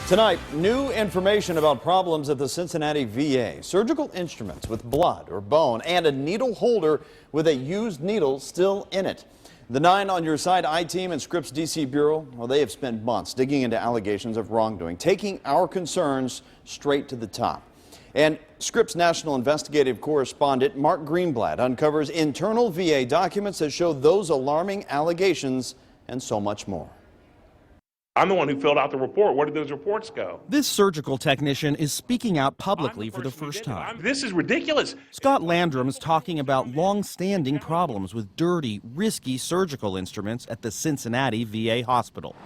Tonight, new information about problems at the Cincinnati VA. Surgical instruments with blood or bone and a needle holder with a used needle still in it. The 9 on Your Side I-Team and Scripps DC Bureau, well, they have spent months digging into allegations of wrongdoing, taking our concerns straight to the top. And Scripps National Investigative Correspondent Mark Greenblatt uncovers internal VA documents that show those alarming allegations and so much more. I'm the one who filled out the report. Where did those reports go? This surgical technician is speaking out publicly for the first time. This is ridiculous. Scott Landrum is talking about long-standing problems with dirty, risky surgical instruments at the Cincinnati VA hospital.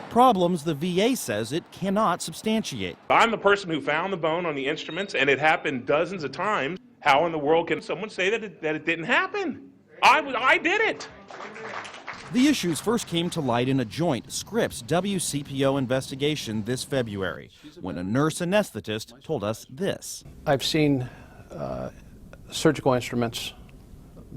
Problems the VA says it cannot substantiate. I'm the person who found the bone on the instruments, and it happened dozens of times. How in the world can someone say that it didn't happen? I did it. The issues first came to light in a joint Scripps WCPO investigation this February, when a nurse anesthetist told us this. I've seen surgical instruments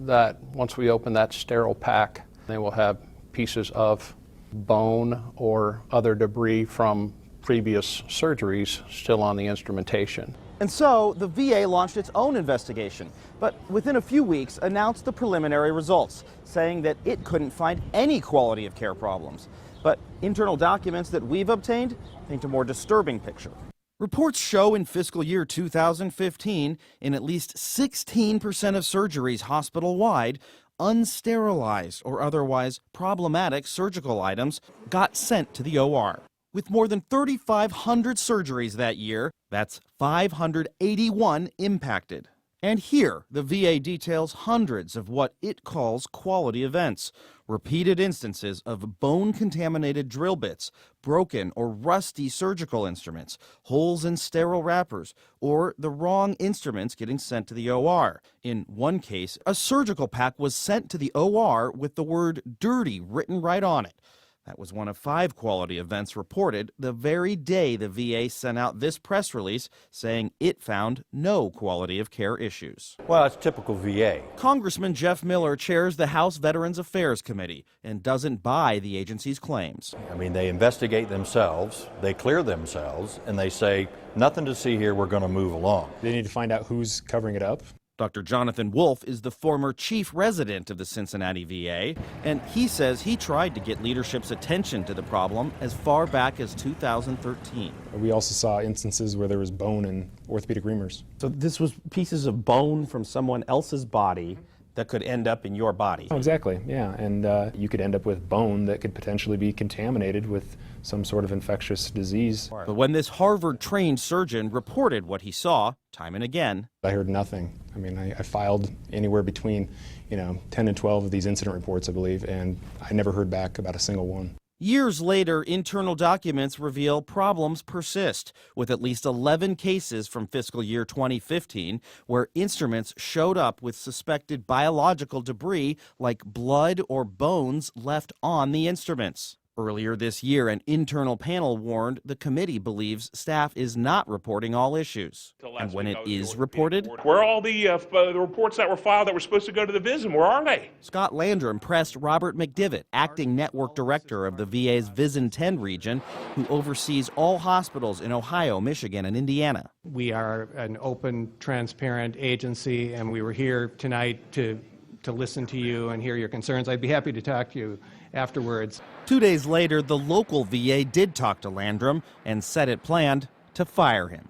that once we open that sterile pack, they will have pieces of bone or other debris from previous surgeries still on the instrumentation. And so the VA launched its own investigation, but within a few weeks announced the preliminary results, saying that it couldn't find any quality of care problems. But internal documents that we've obtained paint a more disturbing picture. Reports show in fiscal year 2015, in at least 16% of surgeries hospital-wide, unsterilized or otherwise problematic surgical items got sent to the OR. With more than 3,500 surgeries that year, that's 581 impacted. And here, the VA details hundreds of what it calls quality events, repeated instances of bone-contaminated drill bits, broken or rusty surgical instruments, holes in sterile wrappers, or the wrong instruments getting sent to the OR. In one case, a surgical pack was sent to the OR with the word dirty written right on it. That was one of 5 quality events reported the very day the VA sent out this press release saying it found no quality of care issues. Well, it's typical VA. Congressman Jeff Miller chairs the House Veterans Affairs Committee and doesn't buy the agency's claims. I mean, they investigate themselves, they clear themselves, and they say, nothing to see here, we're going to move along. They need to find out who's covering it up. Dr. Jonathan Wolf is the former chief resident of the Cincinnati VA, and he says he tried to get leadership's attention to the problem as far back as 2013. We also saw instances where there was bone in orthopedic reamers. So this was pieces of bone from someone else's body that could end up in your body. Oh, exactly, yeah, and you could end up with bone that could potentially be contaminated with some sort of infectious disease. But when this Harvard-trained surgeon reported what he saw, time and again, I heard nothing. I mean, I filed anywhere between, 10 and 12 of these incident reports, I believe, and I never heard back about a single one. Years later, internal documents reveal problems persist, with at least 11 cases from fiscal year 2015 where instruments showed up with suspected biological debris like blood or bones left on the instruments. Earlier this year, an internal panel warned the committee believes staff is not reporting all issues. And when it is reported, where are all the reports that were filed that were supposed to go to the VISM? Where are they? Scott Landrum pressed Robert McDivitt, acting network director of the VA's VISN 10 region, who oversees all hospitals in Ohio, Michigan, and Indiana. We are an open, transparent agency, and we were here tonight to listen to you and hear your concerns. I'd be happy to talk to you afterwards. 2 days later, the local VA did talk to Landrum and said it planned to fire him.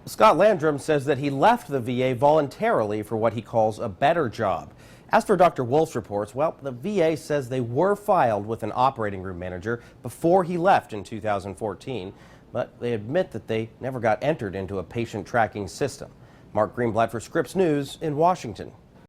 Scott Landrum says that he left the VA voluntarily for what he calls a better job. As for Dr. Wolf's reports, well, the VA says they were filed with an operating room manager before he left in 2014, but they admit that they never got entered into a patient tracking system. Mark Greenblatt for Scripps News in Washington.